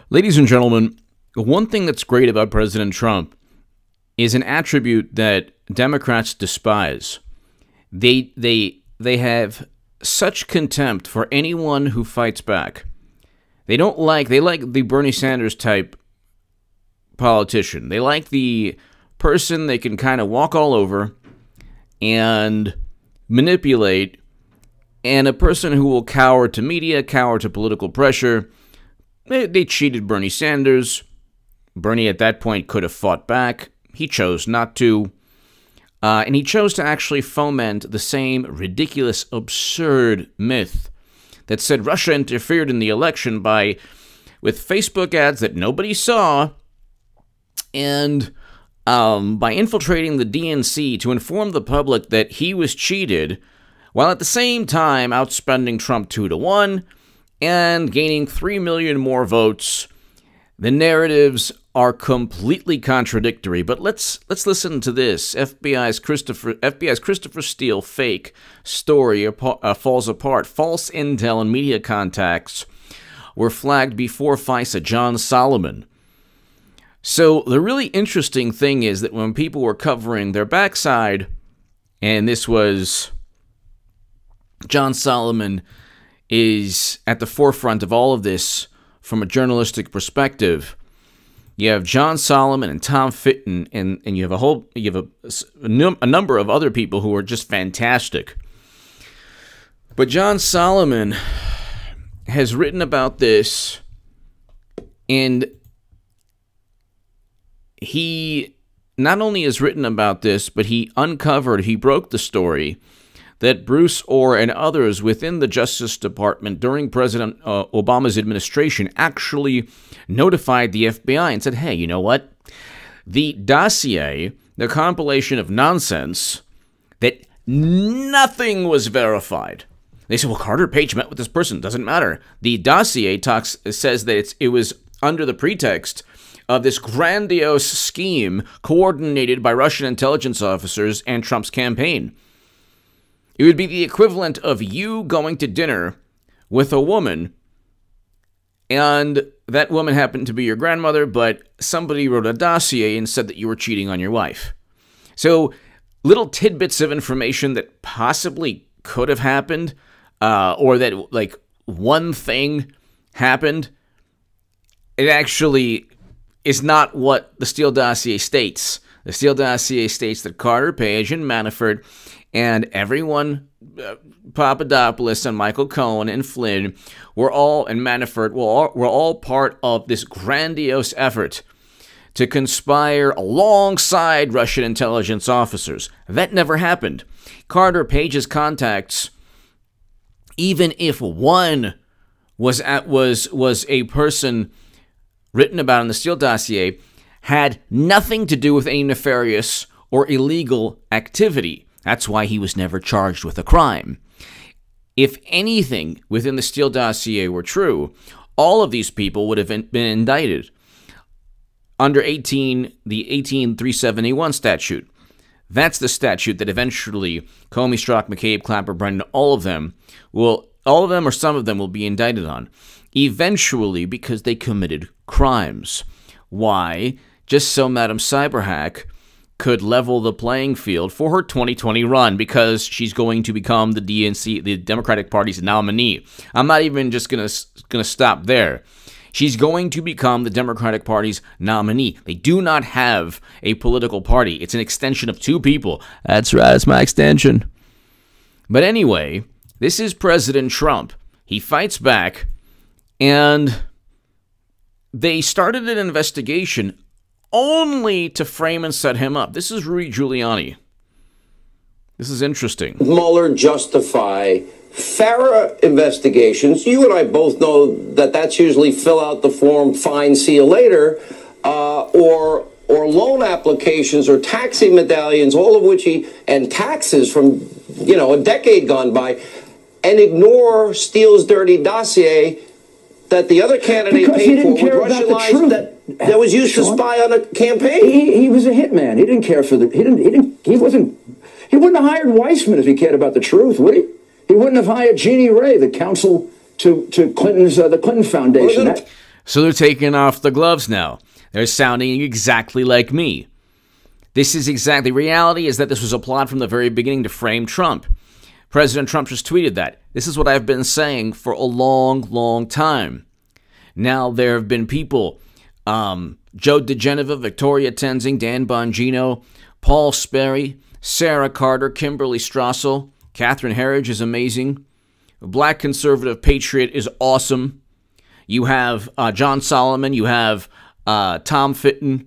Ladies and gentlemen, one thing that's great about President Trump is an attribute that Democrats despise. They have such contempt for anyone who fights back. They like the Bernie Sanders type politician. They like the person they can kind of walk all over and manipulate, and a person who will cower to media, cower to political pressure. They cheated Bernie Sanders. Bernie at that point could have fought back. He chose not to. And he chose to actually foment the same ridiculous, absurd myth that said Russia interfered in the election with Facebook ads that nobody saw, and by infiltrating the DNC to inform the public that he was cheated, while at the same time outspending Trump 2-1 and gaining 3 million more votes. The narratives are completely contradictory, but let's listen to this. FBI's Christopher Steele fake story falls apart. False intel and media contacts were flagged before FISA John Solomon. So the really interesting thing is that when people were covering their backside, and this was John Solomon is at the forefront of all of this from a journalistic perspective. You have John Solomon and Tom Fitton, and you have a number of other people who are just fantastic. But John Solomon has written about this, and he not only has written about this, but he broke the story that Bruce Orr and others within the Justice Department during President Obama's administration actually notified the FBI and said, hey, you know what? The dossier, the compilation of nonsense, that nothing was verified. They said, well, Carter Page met with this person. Doesn't matter. The dossier says that it was under the pretext of this grandiose scheme coordinated by Russian intelligence officers and Trump's campaign. It would be the equivalent of you going to dinner with a woman, and that woman happened to be your grandmother, but somebody wrote a dossier and said that you were cheating on your wife. So little tidbits of information that possibly could have happened, or that like one thing happened, it actually is not what the Steele Dossier states. The Steele Dossier states that Carter Page and Manafort and everyone, Papadopoulos and Michael Cohen and Flynn, and Manafort were all part of this grandiose effort to conspire alongside Russian intelligence officers. That never happened. Carter Page's contacts, even if one was a person written about in the Steele Dossier, had nothing to do with any nefarious or illegal activity. That's why he was never charged with a crime. If anything within the Steele Dossier were true, all of these people would have been indicted under the 18371 statute. That's the statute that eventually Comey, Strzok, McCabe, Clapper, Brennan, all of them or some of them will be indicted on. Eventually, because they committed crimes. Why? Just so Madam Cyberhack could level the playing field for her 2020 run, because she's going to become the DNC, the Democratic Party's nominee. I'm not even just gonna stop there. She's going to become the Democratic Party's nominee. They do not have a political party. It's an extension of two people. That's right, it's my extension. But anyway, this is President Trump. He fights back, and they started an investigation only to frame and set him up. This is Rudy Giuliani. This is interesting. Mueller justify FARA investigations? You and I both know that that's usually fill out the form, fine, see you later, or loan applications or taxi medallions, all of which and taxes from, a decade gone by, and ignore Steele's dirty dossier that the other candidate paid for with Russian lies that was used to spy on a campaign. He was a hitman. He didn't care for the. He wouldn't have hired Weissman if he cared about the truth, would he? He wouldn't have hired Jeannie Ray, the counsel to Clinton's the Clinton Foundation. So they're taking off the gloves now. They're sounding exactly like me. This is exactly, reality is that this was a plot from the very beginning to frame Trump. President Trump just tweeted that. This is what I've been saying for a long, long time. Now there have been people, Joe DeGeneva, Victoria Tenzing, Dan Bongino, Paul Sperry, Sarah Carter, Kimberly Strassel, Catherine Herridge is amazing. A black conservative patriot is awesome. You have John Solomon, you have Tom Fitton,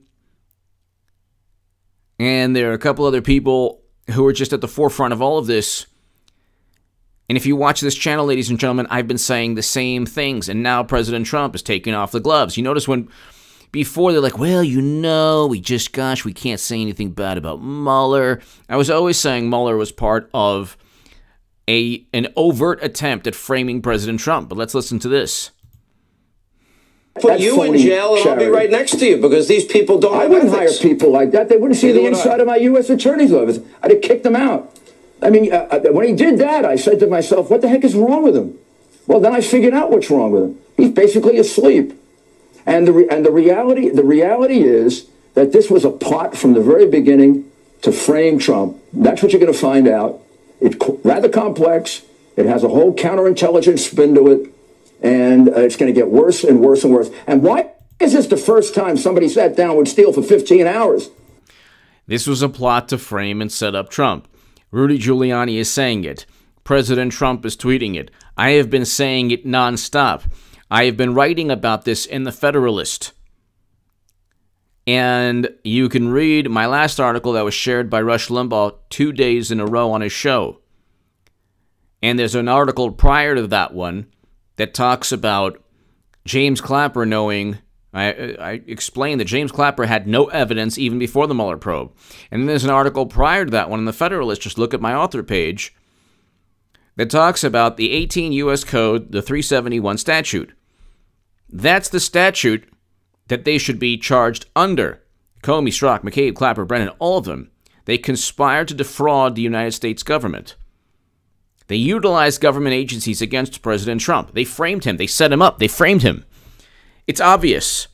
and there are a couple other people who are just at the forefront of all of this. And if you watch this channel, ladies and gentlemen, I've been saying the same things, and now President Trump is taking off the gloves. You notice when before they're like, well, we can't say anything bad about Mueller. I was always saying Mueller was part of an overt attempt at framing President Trump. But let's listen to this. Put you in jail and I'll be right next to you because these people don't have ethics. I wouldn't hire people like that. They wouldn't see the inside of my U.S. Attorney's office. I'd have kicked them out. I mean, when he did that, I said to myself, what the heck is wrong with him? Well, then I figured out what's wrong with him. He's basically asleep. And the reality is that this was a plot from the very beginning to frame Trump. That's what you're going to find out. It's rather complex. It has a whole counterintelligence spin to it. And it's going to get worse and worse and worse. And why is this the first time somebody sat down with Steele for 15 hours? This was a plot to frame and set up Trump. Rudy Giuliani is saying it. President Trump is tweeting it. I have been saying it nonstop. I have been writing about this in the Federalist. And you can read my last article that was shared by Rush Limbaugh 2 days in a row on his show. And there's an article prior to that one that talks about James Clapper knowing, I explained that James Clapper had no evidence even before the Mueller probe. And then there's an article prior to that one in the Federalist, just look at my author page, that talks about the 18 U.S. Code, the 371 statute. That's the statute that they should be charged under. Comey, Strzok, McCabe, Clapper, Brennan, all of them. They conspired to defraud the United States government. They utilized government agencies against President Trump. They framed him. They set him up. They framed him. It's obvious.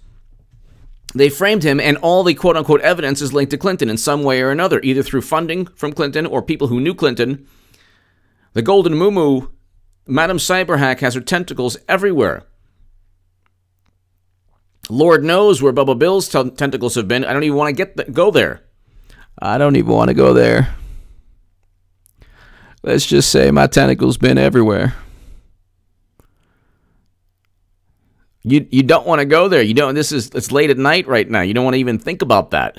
They framed him, and all the quote-unquote evidence is linked to Clinton in some way or another, either through funding from Clinton or people who knew Clinton. The Golden Muumuu, Madam Cyberhack, has her tentacles everywhere. Lord knows where Bubba Bill's tentacles have been. I don't even want to go there. I don't even want to go there. Let's just say my tentacles been everywhere. You don't want to go there. It's late at night right now. You don't want to even think about that.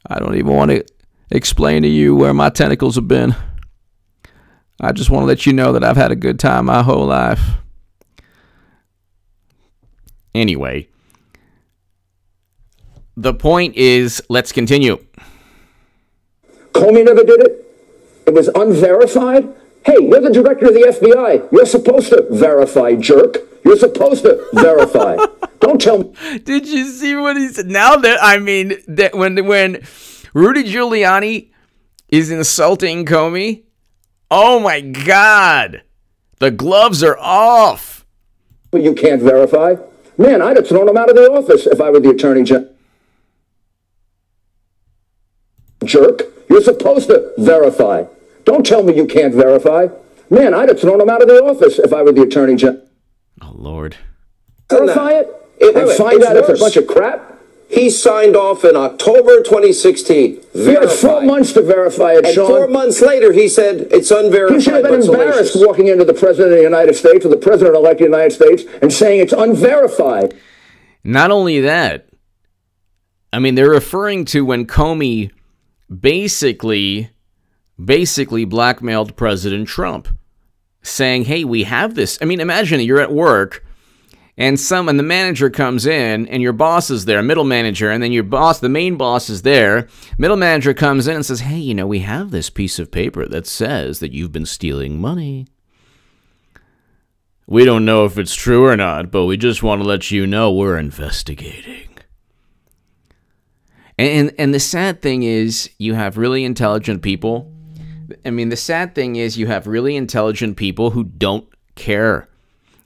I don't even want to explain to you where my tentacles have been. I just want to let you know that I've had a good time my whole life. Anyway, the point is, let's continue. Comey never did it. It was unverified. Hey, you're the director of the FBI. You're supposed to verify, jerk. You're supposed to verify. Don't tell me. Did you see what he said? Now that when Rudy Giuliani is insulting Comey, oh my God, the gloves are off. But you can't verify. Man, I'd have thrown him out of the office if I were the Attorney General. Jerk, you're supposed to verify. Don't tell me you can't verify. Man, I'd have thrown him out of the office if I were the Attorney General. Oh, Lord. Verify it and find out it's a bunch of crap. He signed off in October 2016. He had 4 months to verify it, and Sean. 4 months later, he said it's unverified. He should have been embarrassed walking into the President of the United States or the President-elect of the United States and saying it's unverified. Not only that, I mean, they're referring to when Comey basically blackmailed President Trump, saying, hey, we have this. I mean, imagine you're at work and the manager comes in and your boss is there, middle manager, and then your boss, the main boss, is there. Middle manager comes in and says, hey, we have this piece of paper that says that you've been stealing money. We don't know if it's true or not, but we just want to let you know we're investigating. And the sad thing is you have really intelligent people. I mean, the sad thing is you have really intelligent people who don't care.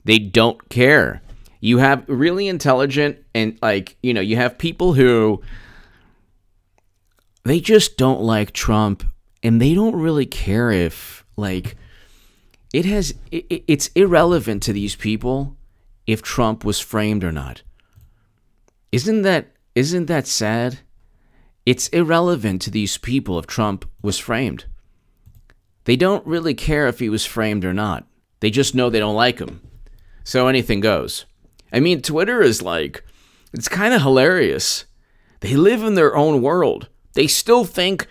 They don't care. You have really intelligent and, like, you know, you have people who, they just don't like Trump, and they don't really care if, like, it's irrelevant to these people if Trump was framed or not. Isn't that sad? It's irrelevant to these people if Trump was framed. They don't really care if he was framed or not. They just know they don't like him. So anything goes. I mean, Twitter is like, it's kind of hilarious. They live in their own world. They still think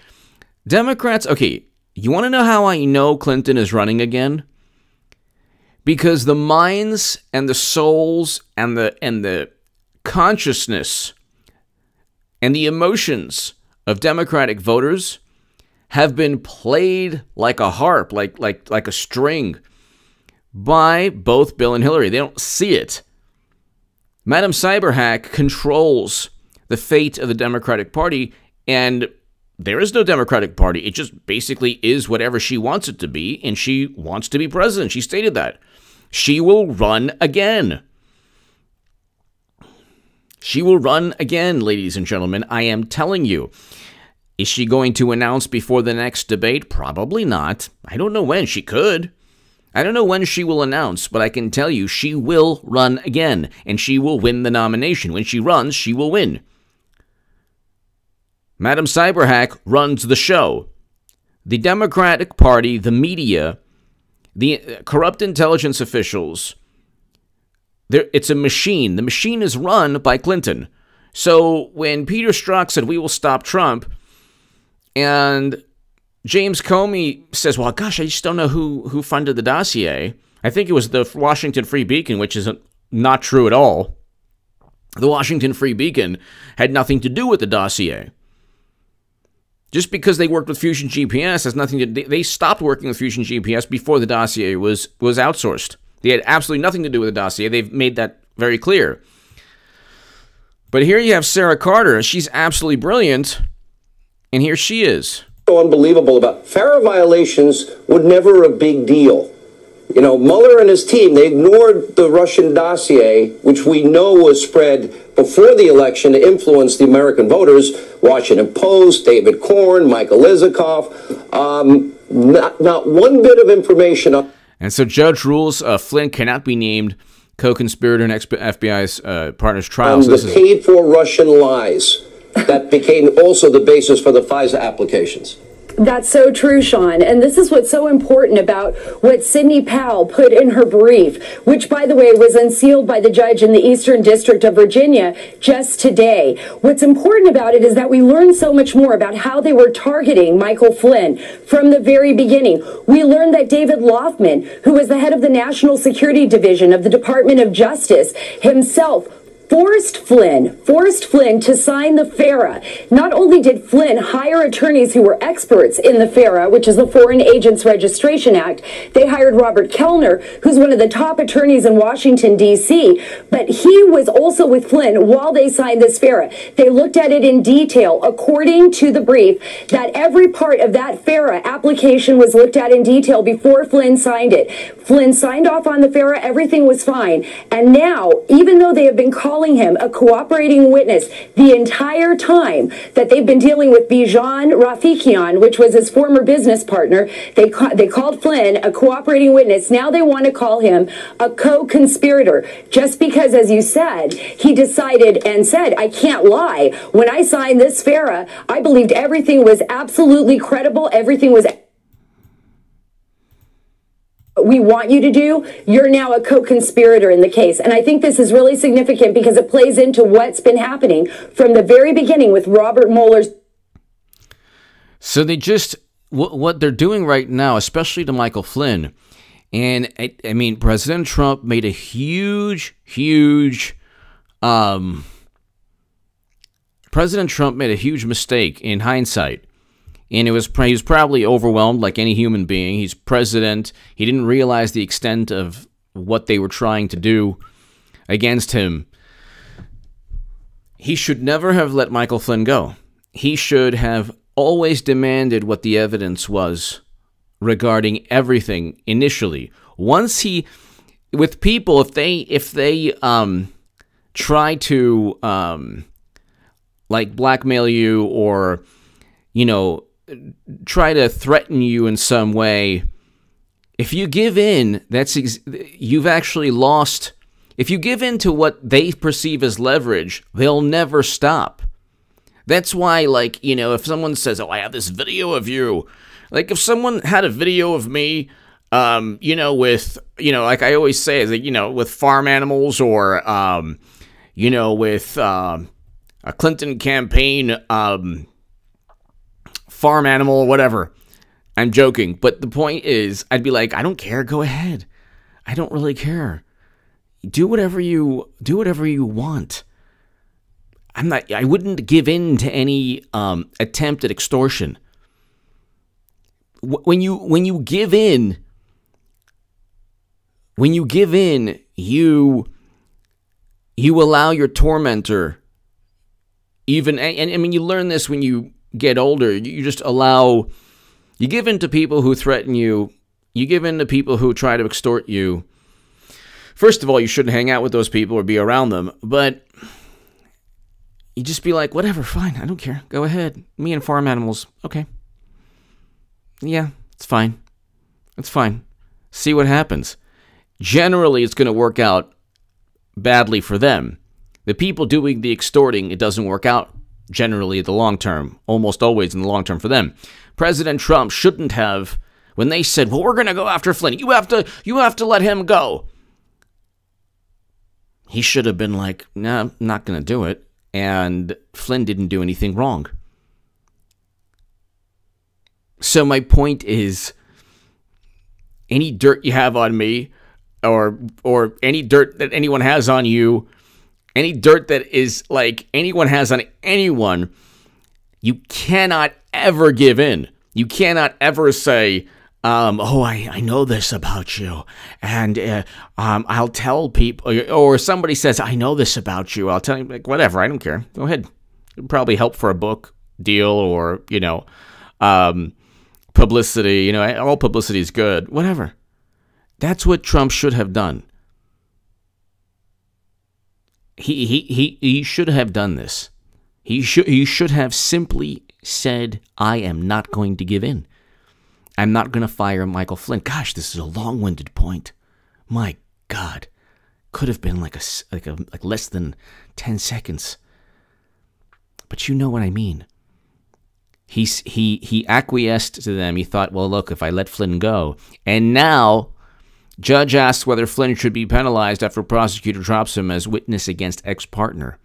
Democrats... Okay, you want to know how I know Clinton is running again? Because the minds and the souls and the consciousness and the emotions of Democratic voters have been played like a harp, like a string, by both Bill and Hillary. They don't see it. Madam Cyberhack controls the fate of the Democratic Party, and there is no Democratic Party. It just basically is whatever she wants it to be, and she wants to be president. She stated that. She will run again. She will run again, ladies and gentlemen. I am telling you. Is she going to announce before the next debate? Probably not. I don't know when. She could. I don't know when she will announce, but I can tell you she will run again, and she will win the nomination. When she runs, she will win. Madam Cyberhack runs the show. The Democratic Party, the media, the corrupt intelligence officials, it's a machine. The machine is run by Clinton. So when Peter Strzok said, "We will stop Trump," and James Comey says, "Well, gosh, I just don't know who funded the dossier." I think it was the Washington Free Beacon, which is not true at all. The Washington Free Beacon had nothing to do with the dossier. Just because they worked with Fusion GPS has nothing to do. They stopped working with Fusion GPS before the dossier was outsourced. They had absolutely nothing to do with the dossier. They've made that very clear. But here you have Sarah Carter. She's absolutely brilliant. And here she is. So unbelievable about FARA violations were never a big deal. You know, Mueller and his team, they ignored the Russian dossier, which we know was spread before the election to influence the American voters. Washington Post, David Corn, Michael Isikoff, not one bit of information. And so judge rules Flynn cannot be named co-conspirator in FBI's partner's trial. So the paid-for Russian lies that became also the basis for the FISA applications. That's so true, Sean. And this is what's so important about what Sidney Powell put in her brief, which, by the way, was unsealed by the judge in the Eastern District of Virginia just today. What's important about it is that we learn so much more about how they were targeting Michael Flynn from the very beginning. We learned that David Loffman, who was the head of the National Security Division of the Department of Justice, himself forced Flynn to sign the FARA. Not only did Flynn hire attorneys who were experts in the FARA, which is the Foreign Agents Registration Act, they hired Robert Kellner, who's one of the top attorneys in Washington, D.C., but he was also with Flynn while they signed this FARA. They looked at it in detail. According to the brief, that every part of that FARA application was looked at in detail before Flynn signed it. Flynn signed off on the FARA, everything was fine. And now, even though they have been calling him a cooperating witness the entire time that they've been dealing with Bijan Rafikian, which was his former business partner, they called Flynn a cooperating witness. Now they want to call him a co-conspirator, just because, as you said, he decided and said, "I can't lie. When I signed this FARA, I believed everything was absolutely credible. Everything was we want you to do. You're now a co-conspirator in the case." And I think this is really significant because it plays into what's been happening from the very beginning with Robert Mueller's. So they just, what they're doing right now, especially to Michael Flynn, and I mean, President Trump made a huge mistake in hindsight. And he was probably overwhelmed like any human being. He's president. He didn't realize the extent of what they were trying to do against him. He should never have let Michael Flynn go. He should have always demanded what the evidence was regarding everything initially. Once he with people, if they try to like blackmail you or, you know, try to threaten you in some way, if you give in, you've actually lost. If you give in to what they perceive as leverage, they'll never stop. That's why, like, you know, if someone says, oh, I have this video of you, like if someone had a video of me, you know, with, you know, like I always say, is that, you know, with farm animals or, you know, with a Clinton campaign farm animal or whatever. I'm joking, but the point is, I'd be like, I don't care. Go ahead. I don't really care. Do whatever you want. I wouldn't give in to any attempt at extortion. When you give in, you allow your tormentor, even, and I mean, you learn this when you get older. You just allow, you give in to people who threaten you. You give in to people who try to extort you. First of all, you shouldn't hang out with those people or be around them, but you just be like, whatever, fine, I don't care. Go ahead. Me and farm animals, okay. Yeah, it's fine. It's fine. See what happens. Generally, it's going to work out badly for them. The people doing the extorting, it doesn't work out generally in the long term, almost always in the long term for them. President Trump shouldn't have, when they said, well, we're going to go after Flynn, you have to let him go. He should have been like, no, I'm not going to do it. And Flynn didn't do anything wrong. So my point is, any dirt you have on me, or any dirt that anyone has on you, any dirt that is like anyone has on anyone, you cannot ever give in. You cannot ever say, oh, I know this about you, and I'll tell people, or somebody says, I know this about you, I'll tell you, like, whatever, I don't care. Go ahead. It'll probably help for a book deal or, you know, publicity. You know, all publicity is good. Whatever. That's what Trump should have done. He should have done this. He should have simply said, I am not going to give in. I'm not going to fire Michael Flynn. Gosh, this is a long-winded point. My God. Could have been like less than 10 seconds. But you know what I mean. He acquiesced to them. He thought, well, look, if I let Flynn go. And now, judge asks whether Flynn should be penalized after prosecutor drops him as witness against ex-partner.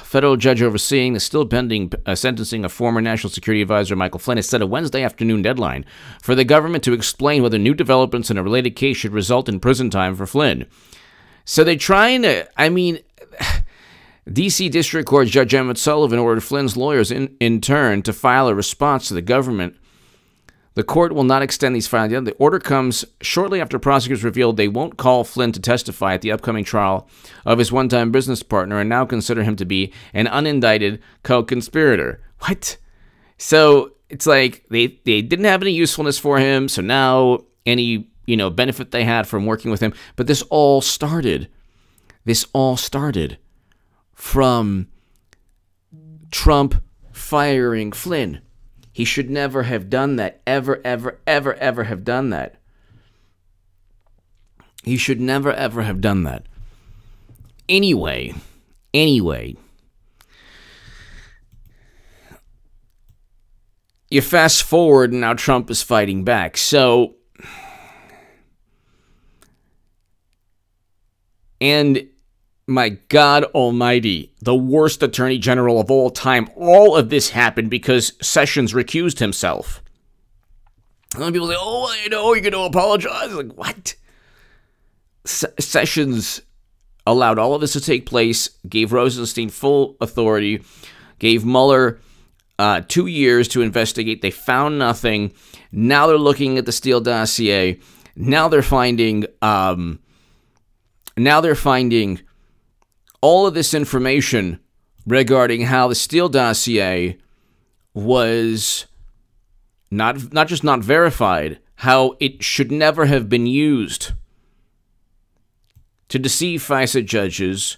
Federal judge overseeing the still pending sentencing of former National Security Advisor Michael Flynn has set a Wednesday afternoon deadline for the government to explain whether new developments in a related case should result in prison time for Flynn. So they're trying to, I mean, D.C. District Court Judge Emmett Sullivan ordered Flynn's lawyers in turn to file a response to the government. The court will not extend these filings. The order comes shortly after prosecutors revealed they won't call Flynn to testify at the upcoming trial of his one-time business partner and now consider him to be an unindicted co-conspirator. What? So it's like they didn't have any usefulness for him, so now any, you know, benefit they had from working with him. But this all started from Trump firing Flynn. He should never have done that. Ever have done that. He should never, ever have done that. Anyway. You fast forward, and now Trump is fighting back. So, and my God almighty, the worst attorney general of all time. All of this happened because Sessions recused himself. And then people say, oh, you know, you're going to apologize. Like, what? Sessions allowed all of this to take place, gave Rosenstein full authority, gave Mueller 2 years to investigate. They found nothing. Now they're looking at the Steele Dossier. Now they're finding all of this information regarding how the Steele Dossier was not just not verified, how it should never have been used to deceive FISA judges.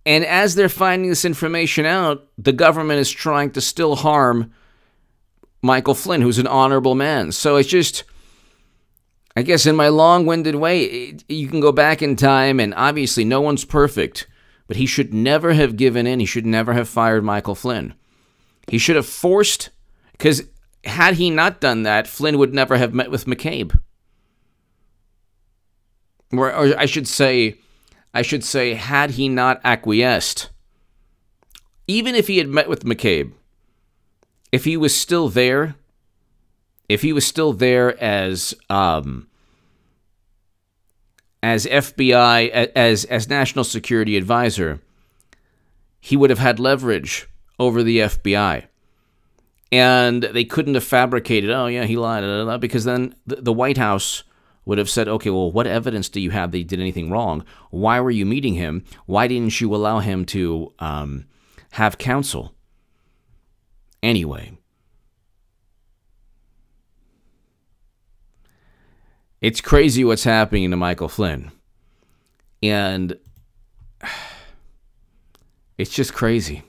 And as they're finding this information out, the government is trying to still harm Michael Flynn, who's an honorable man. So it's just, I guess in my long-winded way, you can go back in time, and obviously no one's perfect, but he should never have given in. He should never have fired Michael Flynn. He should have forced, because had he not done that, Flynn would never have met with McCabe. Or I should say, had he not acquiesced, even if he had met with McCabe, if he was still there as FBI, as national security advisor, he would have had leverage over the FBI. And they couldn't have fabricated, oh yeah, he lied, because then the White House would have said, okay, well, what evidence do you have that he did anything wrong? Why were you meeting him? Why didn't you allow him to have counsel? Anyway, it's crazy what's happening to Michael Flynn. And it's just crazy.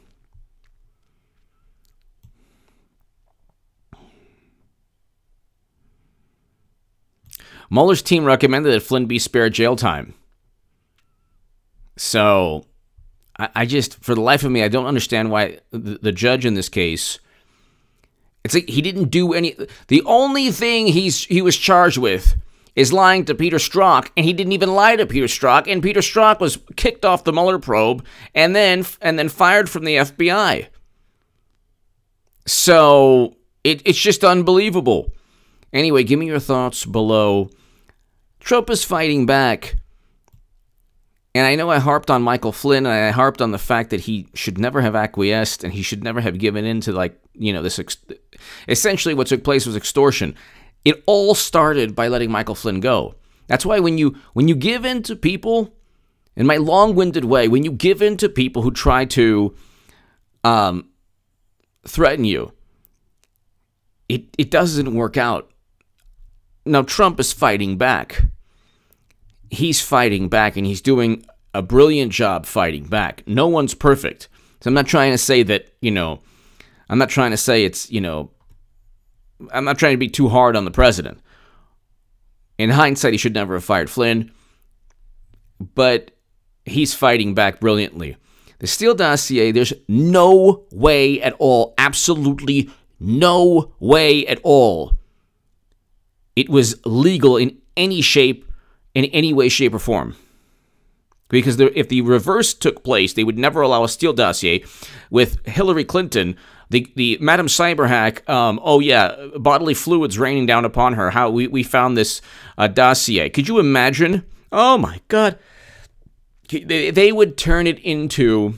Mueller's team recommended that Flynn be spared jail time. So, I just, for the life of me, I don't understand why the judge in this case, it's like he didn't do any, the only thing he was charged with is lying to Peter Strzok, and he didn't even lie to Peter Strzok, and Peter Strzok was kicked off the Mueller probe and then fired from the FBI. So, it's just unbelievable. Anyway, give me your thoughts below. Trump is fighting back. And I know I harped on Michael Flynn, and I harped on the fact that he should never have acquiesced, and he should never have given in to, like, you know, this. Essentially, what took place was extortion. It all started by letting Michael Flynn go. That's why when you give in to people, in my long-winded way, when you give in to people who try to threaten you, it doesn't work out. Now, Trump is fighting back. He's fighting back, and he's doing a brilliant job fighting back. No one's perfect. So I'm not trying to say that, you know, I'm not trying to say it's, you know, I'm not trying to be too hard on the president. In hindsight, he should never have fired Flynn, but he's fighting back brilliantly. The Steele Dossier, there's no way at all, absolutely no way at all, it was legal in any shape, in any way, shape, or form. Because if the reverse took place, they would never allow a Steele Dossier with Hillary Clinton, the Madam Cyberhack, oh yeah, bodily fluids raining down upon her, how we found this dossier. Could you imagine? Oh my God. They would turn it into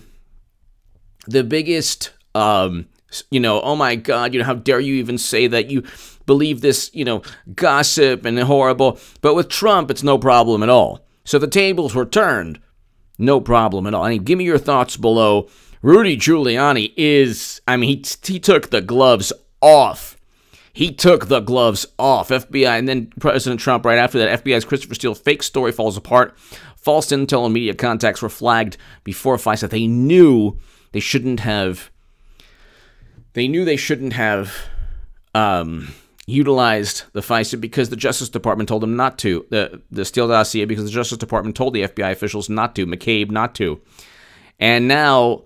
the biggest, you know, oh my God, you know, how dare you even say that you believe this, you know, gossip and horrible. But with Trump, it's no problem at all. So the tables were turned. No problem at all. I mean, give me your thoughts below. Rudy Giuliani is, I mean, he took the gloves off. He took the gloves off. FBI, and then President Trump right after that, FBI's Christopher Steele fake story falls apart. False intel and media contacts were flagged before FISA. They knew they shouldn't have, utilized the FISA because the Justice Department told them not to. The Steele Dossier because the Justice Department told the FBI officials not to, McCabe not to. And now,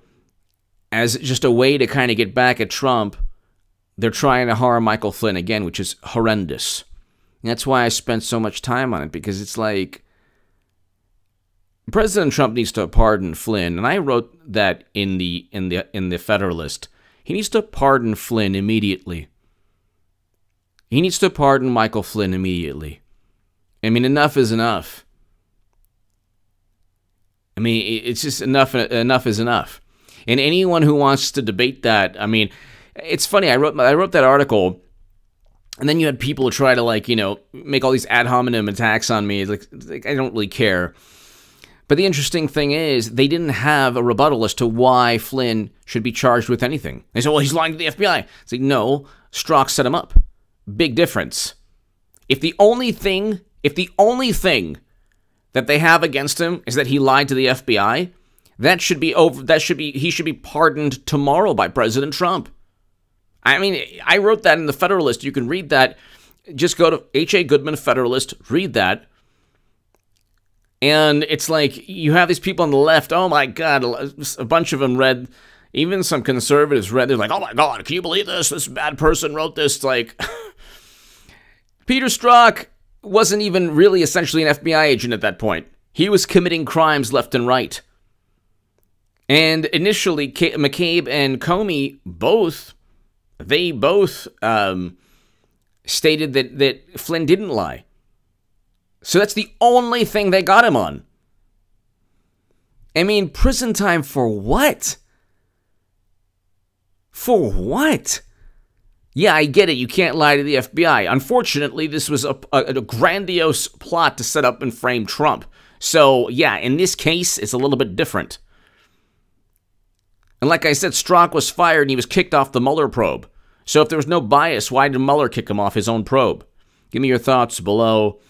as just a way to kind of get back at Trump, they're trying to harm Michael Flynn again, which is horrendous. And that's why I spent so much time on it, because it's like, President Trump needs to pardon Flynn, and I wrote that in the Federalist. He needs to pardon Flynn immediately. He needs to pardon Michael Flynn immediately. I mean, enough is enough. I mean, it's just enough is enough. And anyone who wants to debate that, I mean, it's funny, I wrote that article, and then you had people try to, like, you know, make all these ad hominem attacks on me. Like I don't really care. But the interesting thing is, they didn't have a rebuttal as to why Flynn should be charged with anything. They said, well, he's lying to the FBI. It's like, no, Strzok set him up. big difference. If the only thing that they have against him is that he lied to the FBI, that should be over. He should be pardoned tomorrow by President Trump. I mean, I wrote that in the Federalist. You can read that. Just go to H.A. Goodman Federalist, read that. And it's like you have these people on the left. Oh my God, a bunch of them read. Even some conservatives read. They're like, oh my God, can you believe this? This bad person wrote this. Like, Peter Strzok wasn't even really essentially an FBI agent at that point. He was committing crimes left and right. And initially, McCabe and Comey both stated that Flynn didn't lie. So that's the only thing they got him on. I mean, prison time for what? For what? Yeah, I get it. You can't lie to the FBI. Unfortunately, this was a grandiose plot to set up and frame Trump. So, yeah, in this case, it's a little bit different. And like I said, Strzok was fired and he was kicked off the Mueller probe. So if there was no bias, why did Mueller kick him off his own probe? Give me your thoughts below.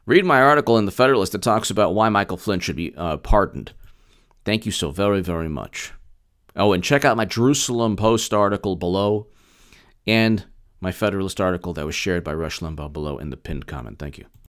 Read my article in the Federalist that talks about why Michael Flynn should be pardoned. Thank you so very, very much. Oh, and check out my Jerusalem Post article below and my Federalist article that was shared by Rush Limbaugh below in the pinned comment. Thank you.